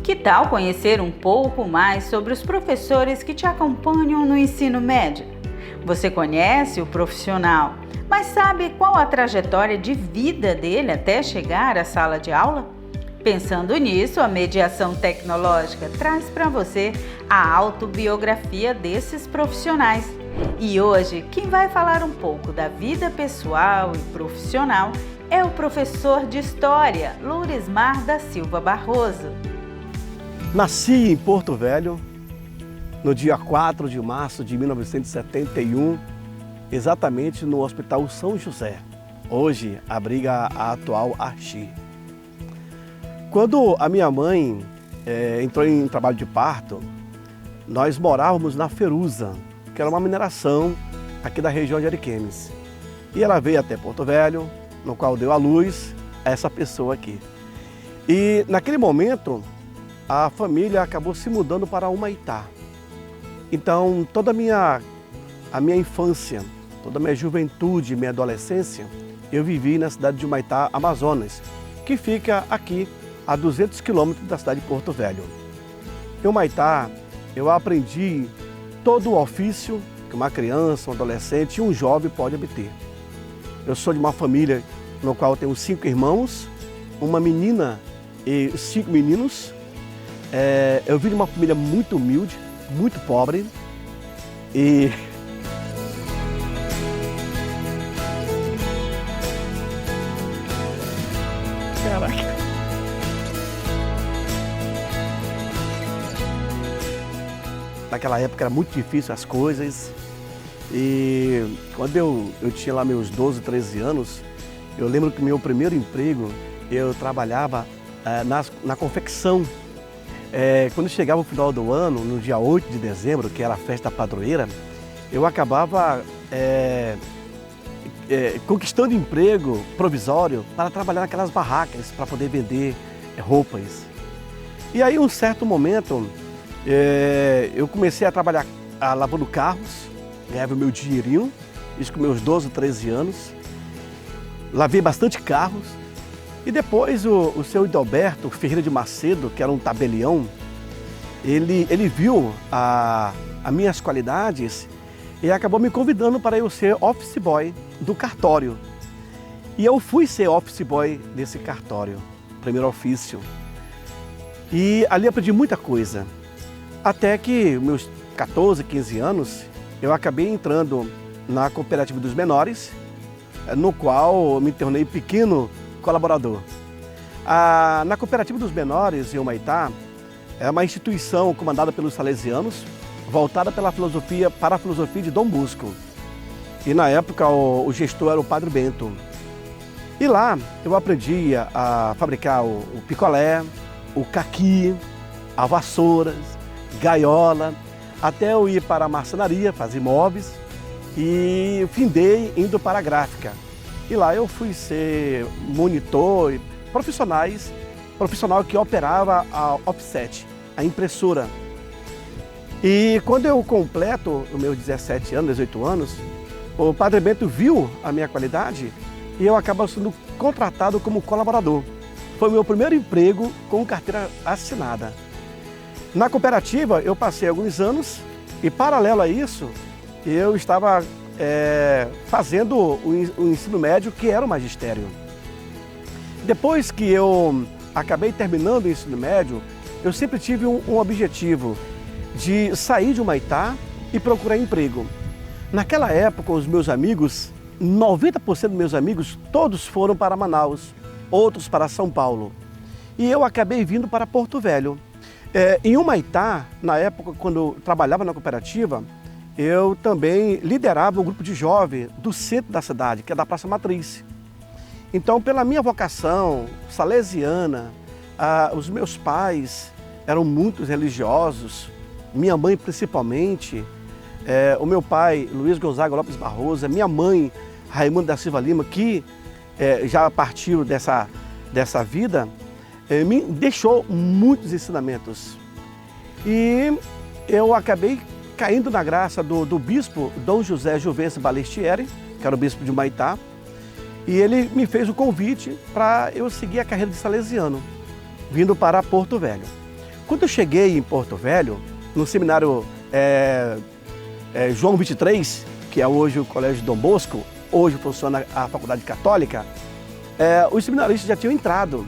Que tal conhecer um pouco mais sobre os professores que te acompanham no ensino médio? Você conhece o profissional, mas sabe qual a trajetória de vida dele até chegar à sala de aula? Pensando nisso, a mediação tecnológica traz para você a autobiografia desses profissionais. E hoje, quem vai falar um pouco da vida pessoal e profissional é o professor de História, Lourismar da Silva Barroso. Nasci em Porto Velho no dia 4 de março de 1971, exatamente no Hospital São José. Hoje abriga a atual Archi. Quando a minha mãe entrou em trabalho de parto, nós morávamos na Ferusa, que era uma mineração aqui da região de Ariquemes. E ela veio até Porto Velho, no qual deu à luz a essa pessoa aqui. E naquele momento, a família acabou se mudando para Humaitá. Então, toda a minha infância, toda a minha juventude, minha adolescência, eu vivi na cidade de Humaitá, Amazonas, que fica aqui a 200 quilômetros da cidade de Porto Velho. Em Humaitá, eu aprendi todo o ofício que uma criança, um adolescente e um jovem pode obter. Eu sou de uma família no qual eu tenho 5 irmãos, uma menina e 5 meninos. Eu vim de uma família muito humilde, muito pobre e caraca. Naquela época era muito difícil as coisas e quando eu tinha lá meus 12, 13 anos, eu lembro que meu primeiro emprego, eu trabalhava na confecção. Quando chegava o final do ano, no dia 8 de dezembro, que era a festa padroeira, eu acabava conquistando emprego provisório para trabalhar naquelas barracas, para poder vender roupas. E aí, um certo momento, eu comecei a trabalhar lavando carros, ganhava o meu dinheirinho, isso com meus 12, 13 anos. Lavei bastante carros. E depois o seu Idalberto Ferreira de Macedo, que era um tabelião, ele viu as minhas qualidades e acabou me convidando para eu ser office boy do cartório. E eu fui ser office boy desse cartório, primeiro ofício. E ali aprendi muita coisa. Até que, meus 14, 15 anos, eu acabei entrando na Cooperativa dos Menores, no qual eu me tornei pequeno colaborador. Na Cooperativa dos Menores, em Humaitá, é uma instituição comandada pelos salesianos, voltada para a filosofia de Dom Bosco. E na época o gestor era o Padre Bento. E lá eu aprendi a fabricar o picolé, o caqui, a vassouras, gaiola, até eu ir para a marcenaria, fazer móveis, e findei indo para a gráfica. E lá eu fui ser monitor e profissional que operava a offset, a impressora. E quando eu completo os meus 17 anos, 18 anos, o Padre Bento viu a minha qualidade e eu acabo sendo contratado como colaborador. Foi o meu primeiro emprego com carteira assinada. Na cooperativa eu passei alguns anos e, paralelo a isso, eu estava fazendo o ensino médio, que era o magistério. Depois que eu acabei terminando o ensino médio, eu sempre tive um objetivo de sair de Humaitá e procurar emprego. Naquela época, os meus amigos, 90% dos meus amigos, todos foram para Manaus, outros para São Paulo. E eu acabei vindo para Porto Velho. Em Humaitá, na época, quando eu trabalhava na cooperativa, eu também liderava um grupo de jovens do centro da cidade, que é da Praça Matriz. Então, pela minha vocação salesiana, os meus pais eram muito religiosos, minha mãe principalmente, o meu pai, Luiz Gonzaga Lopes Barroso, minha mãe, Raimundo da Silva Lima, que já partiu dessa vida, me deixou muitos ensinamentos. E eu acabei caindo na graça do bispo Dom José Juvencio Balestieri, que era o bispo de Humaitá, e ele me fez o convite para eu seguir a carreira de salesiano, vindo para Porto Velho. Quando eu cheguei em Porto Velho, no seminário João 23, que é hoje o Colégio Dom Bosco, hoje funciona a Faculdade Católica, os seminaristas já tinham entrado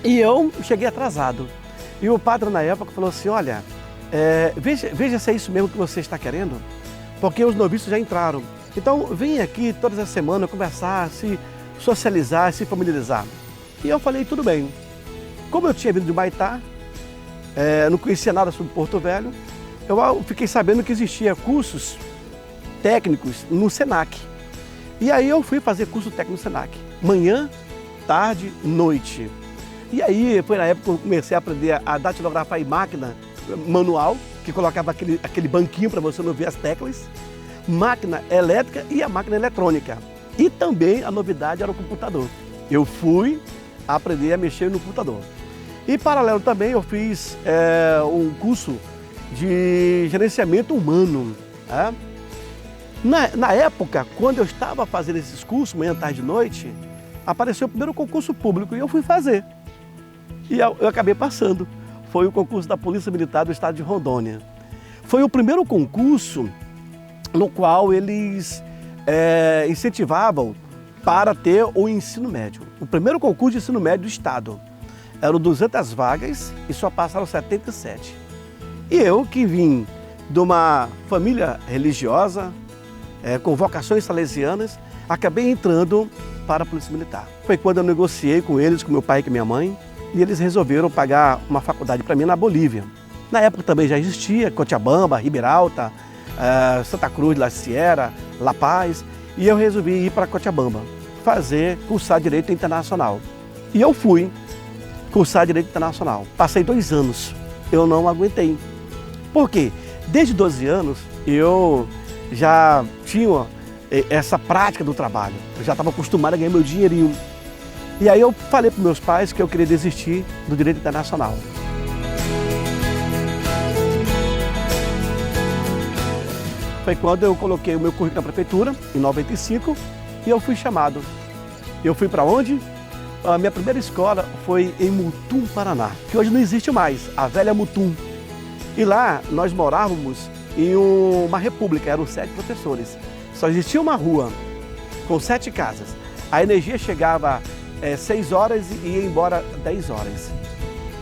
e eu cheguei atrasado. E o padre na época falou assim, olha, veja se é isso mesmo que você está querendo, porque os noviços já entraram. Então vem aqui todas as semanas conversar, se socializar, se familiarizar. E eu falei, tudo bem. Como eu tinha vindo de Humaitá, não conhecia nada sobre Porto Velho, eu fiquei sabendo que existia cursos técnicos no Senac. E aí eu fui fazer curso técnico no Senac, manhã, tarde, noite. E aí foi na época que eu comecei a aprender a datilografar em máquina manual, que colocava aquele banquinho para você não ver as teclas, máquina elétrica e a máquina eletrônica. E também a novidade era o computador. Eu fui aprender a mexer no computador. E paralelo também eu fiz um curso de gerenciamento humano. Na época, quando eu estava fazendo esses cursos, manhã, tarde e noite, apareceu o primeiro concurso público e eu fui fazer. E eu acabei passando. Foi o concurso da Polícia Militar do Estado de Rondônia. Foi o primeiro concurso no qual eles incentivavam para ter o ensino médio. O primeiro concurso de ensino médio do Estado. Eram 200 vagas e só passaram 77. E eu, que vim de uma família religiosa, com vocações salesianas, acabei entrando para a Polícia Militar. Foi quando eu negociei com eles, com meu pai e com minha mãe, e eles resolveram pagar uma faculdade para mim na Bolívia. Na época também já existia Cochabamba, Ribeira Alta, Santa Cruz de la Sierra, La Paz, e eu resolvi ir para Cochabamba, cursar Direito Internacional. E eu fui cursar Direito Internacional. Passei 2 anos, eu não aguentei. Por quê? Desde 12 anos eu já tinha essa prática do trabalho, eu já estava acostumado a ganhar meu dinheirinho. E aí eu falei para meus pais que eu queria desistir do Direito Internacional. Foi quando eu coloquei o meu currículo na prefeitura, em 95, e eu fui chamado. Eu fui para onde? A minha primeira escola foi em Mutum, Paraná, que hoje não existe mais, a velha Mutum. E lá nós morávamos em uma república, eram 7 professores. Só existia uma rua com 7 casas. A energia chegava 6 horas e ia embora 10 horas.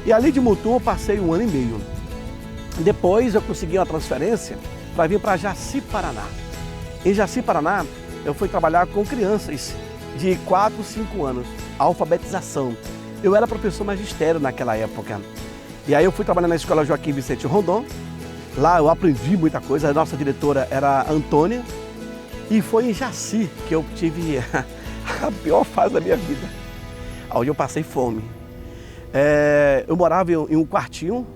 E ali de Mutum eu passei 1 ano e meio. Depois eu consegui uma transferência para vir para Jaci, Paraná. Em Jaci, Paraná, eu fui trabalhar com crianças de 4, 5 anos, alfabetização. Eu era professor magistério naquela época. E aí eu fui trabalhar na escola Joaquim Vicente Rondon. Lá eu aprendi muita coisa, a nossa diretora era a Antônia. E foi em Jaci que eu tive a pior fase da minha vida, onde eu passei fome. Eu morava em um quartinho,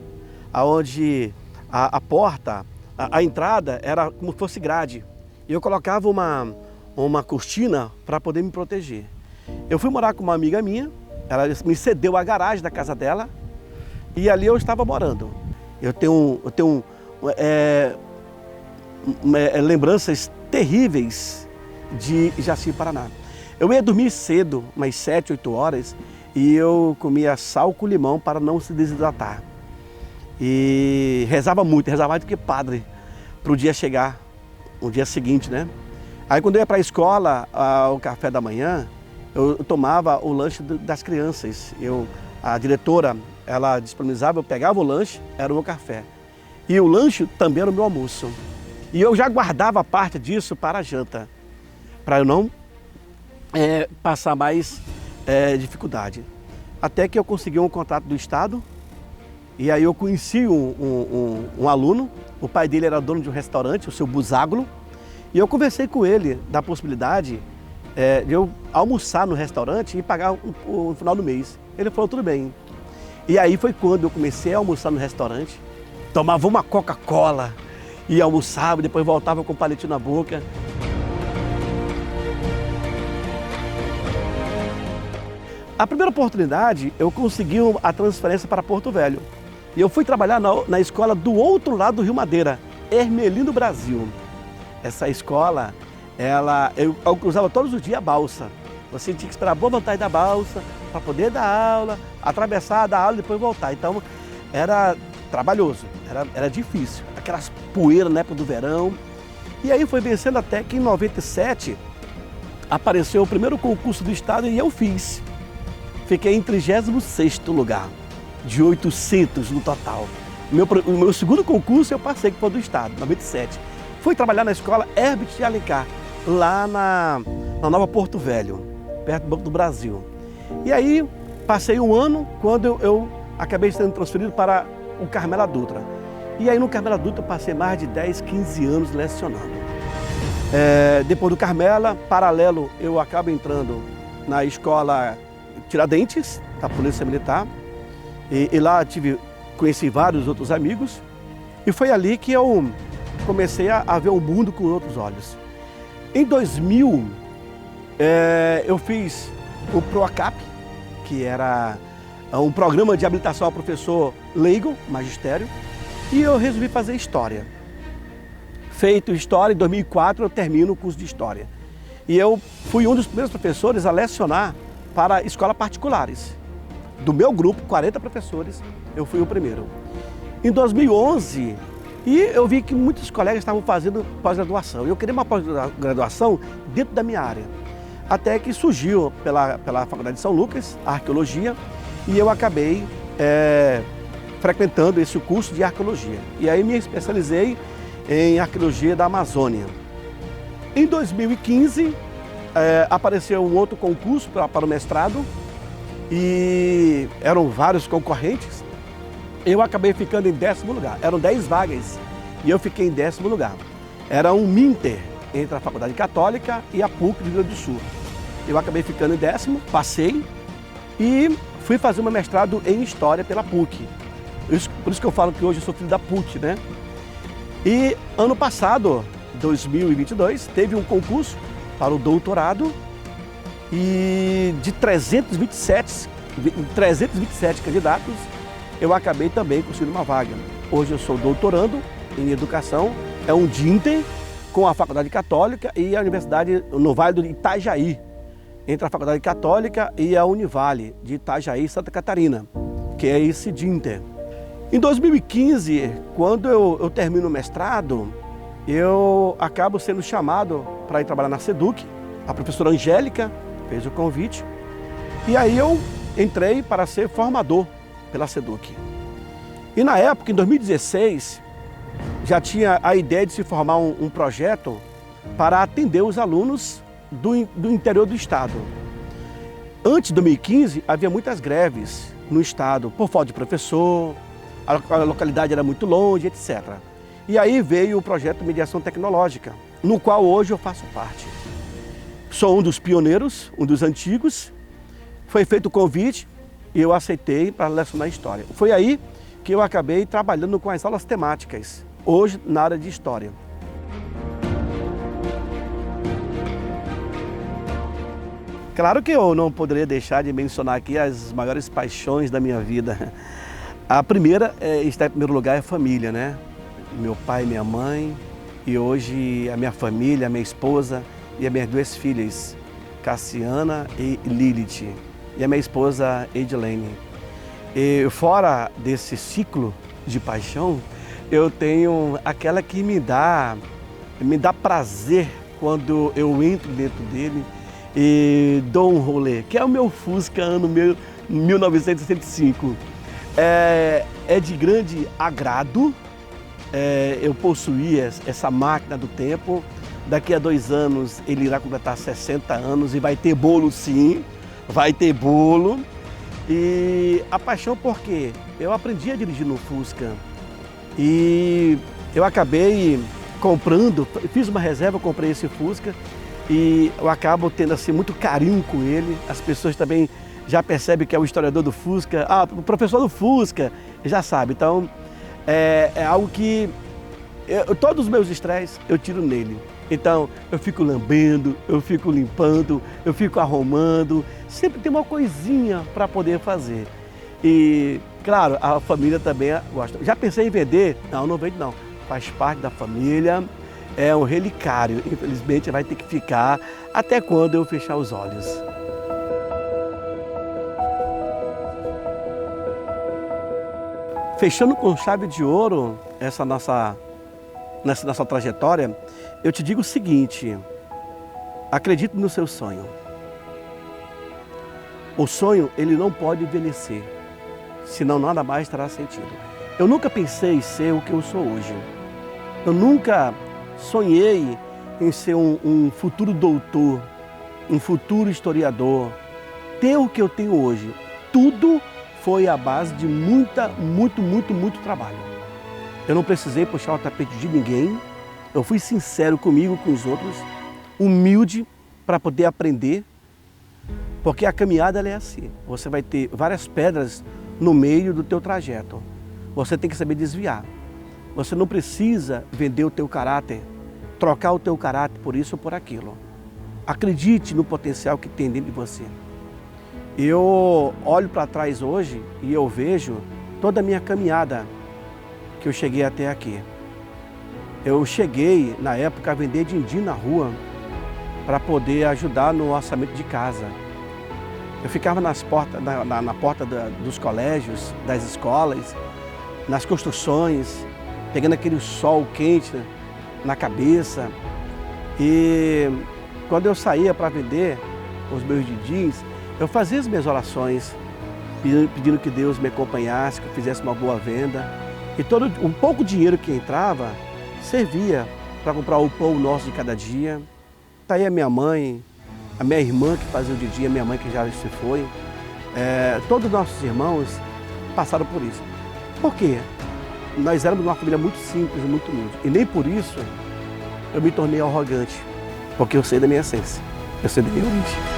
onde a porta, a entrada era como se fosse grade. E eu colocava uma cortina para poder me proteger. Eu fui morar com uma amiga minha, ela me cedeu a garagem da casa dela e ali eu estava morando. Eu tenho lembranças terríveis de Jaci, Paraná. Eu ia dormir cedo, umas 7, 8 horas, e eu comia sal com limão para não se desidratar. E rezava muito, rezava mais do que padre, para o dia chegar, o dia seguinte, né? Aí quando eu ia para a escola, o café da manhã, eu tomava o lanche das crianças. A diretora, ela disponibilizava, eu pegava o lanche, era o meu café. E o lanche também era o meu almoço. E eu já guardava parte disso para a janta, para eu não passar mais dificuldade. Até que eu consegui um contrato do Estado, e aí eu conheci um aluno, o pai dele era dono de um restaurante, o seu Buságlo, e eu conversei com ele da possibilidade de eu almoçar no restaurante e pagar no final do mês. Ele falou, tudo bem. E aí foi quando eu comecei a almoçar no restaurante, tomava uma Coca-Cola e almoçava, depois voltava com o palitinho na boca. A primeira oportunidade, eu consegui a transferência para Porto Velho. E eu fui trabalhar na escola do outro lado do Rio Madeira, Ermelino Brasil. Essa escola, eu cruzava todos os dias a balsa. Você tinha que esperar a boa vantagem da balsa para poder dar aula, atravessar, dar aula e depois voltar. Então, era trabalhoso, era difícil. Aquelas poeiras na época do verão. E aí foi vencendo até que em 97 apareceu o primeiro concurso do estado e eu fiz. Fiquei em 36º lugar, de 800 no total. O meu segundo concurso eu passei, que foi do estado, em 97. Fui trabalhar na escola Herbert de Alencar, lá na Nova Porto Velho, perto do Banco do Brasil. E aí passei um ano quando eu acabei sendo transferido para o Carmela Dutra. E aí no Carmela Dutra eu passei mais de 10, 15 anos lecionando. Depois do Carmela, paralelo, eu acabo entrando na escola Tiradentes, da Polícia Militar. E lá conheci vários outros amigos. E foi ali que eu comecei a ver o mundo com outros olhos. Em 2000, eu fiz o PROACAP, que era um programa de habilitação ao professor leigo, magistério, e eu resolvi fazer História. Feito História, em 2004 eu termino o curso de História. E eu fui um dos primeiros professores a lecionar para escolas particulares. Do meu grupo, 40 professores, eu fui o primeiro. Em 2011, eu vi que muitos colegas estavam fazendo pós-graduação. Eu queria uma pós-graduação dentro da minha área. Até que surgiu pela Faculdade de São Lucas, a Arqueologia, e eu acabei frequentando esse curso de Arqueologia. E aí me especializei em Arqueologia da Amazônia. Em 2015, apareceu um outro concurso para o mestrado e eram vários concorrentes. Eu acabei ficando em 10º lugar. Eram 10 vagas e eu fiquei em 10º lugar. Era um minter entre a Faculdade Católica e a PUC do Rio Grande do Sul. Eu acabei ficando em 10º, passei e fui fazer um mestrado em História pela PUC. Por isso que eu falo que hoje eu sou filho da PUC, né? E ano passado, 2022, teve um concurso para o doutorado e de 327 candidatos, eu acabei também conseguindo uma vaga. Hoje eu sou doutorando em Educação, é um DINTER com a Faculdade Católica e a Universidade no Vale do Itajaí, entre a Faculdade Católica e a Univale de Itajaí, Santa Catarina, que é esse DINTER. Em 2015, quando eu termino o mestrado, eu acabo sendo chamado para ir trabalhar na SEDUC. A professora Angélica fez o convite e aí eu entrei para ser formador pela SEDUC. E na época, em 2016, já tinha a ideia de se formar um projeto para atender os alunos do interior do estado. Antes de 2015, havia muitas greves no estado, por falta de professor, a localidade era muito longe, etc. E aí veio o projeto Mediação Tecnológica, no qual hoje eu faço parte. Sou um dos pioneiros, um dos antigos. Foi feito o convite e eu aceitei para lecionar História. Foi aí que eu acabei trabalhando com as aulas temáticas, hoje na área de História. Claro que eu não poderia deixar de mencionar aqui as maiores paixões da minha vida. A primeira, está em primeiro lugar, é a família, né? Meu pai e minha mãe, e hoje a minha família, a minha esposa e as minhas 2 filhas, Cassiana e Lilith, e a minha esposa Edilene. E fora desse ciclo de paixão, eu tenho aquela que me dá prazer quando eu entro dentro dele e dou um rolê, que é o meu Fusca ano 1965. É de grande agrado eu possuir essa máquina do tempo. Daqui a 2 anos ele irá completar 60 anos e vai ter bolo sim, vai ter bolo. E a paixão porque eu aprendi a dirigir no Fusca e eu acabei comprando, fiz uma reserva, comprei esse Fusca e eu acabo tendo assim muito carinho com ele. As pessoas também já percebem que é o historiador do Fusca, o professor do Fusca, já sabe. Então é algo que todos os meus estresses eu tiro nele. Então eu fico lambendo, eu fico limpando, eu fico arrumando, sempre tem uma coisinha para poder fazer. E claro, a família também gosta. Já pensei em vender? Não vendo não. Faz parte da família, é um relicário. Infelizmente vai ter que ficar até quando eu fechar os olhos. fechando com chave de ouro essa nossa trajetória, eu te digo o seguinte: acredite no seu sonho. O sonho, ele não pode envelhecer, senão nada mais terá sentido. Eu nunca pensei em ser o que eu sou hoje. Eu nunca sonhei em ser um futuro doutor, um futuro historiador, ter o que eu tenho hoje. Tudo foi à base de muito trabalho. Eu não precisei puxar o tapete de ninguém, eu fui sincero comigo, com os outros, humilde para poder aprender, porque a caminhada ela é assim. Você vai ter várias pedras no meio do teu trajeto. Você tem que saber desviar. Você não precisa vender o teu caráter, trocar o teu caráter por isso ou por aquilo. Acredite no potencial que tem dentro de você. Eu olho para trás hoje e eu vejo toda a minha caminhada que eu cheguei até aqui. Eu cheguei, na época, a vender din-din na rua para poder ajudar no orçamento de casa. Eu ficava na porta dos colégios, das escolas, nas construções, pegando aquele sol quente na cabeça. E quando eu saía para vender os meus din-dins, eu fazia as minhas orações, pedindo que Deus me acompanhasse, que eu fizesse uma boa venda. E todo um pouco dinheiro que entrava servia para comprar o pão nosso de cada dia. Está aí a minha mãe, a minha irmã que fazia o din-din, a minha mãe que já se foi. Todos os nossos irmãos passaram por isso. Por quê? Nós éramos uma família muito simples e muito humilde. E nem por isso eu me tornei arrogante, porque eu sei da minha essência, eu sei da minha origem.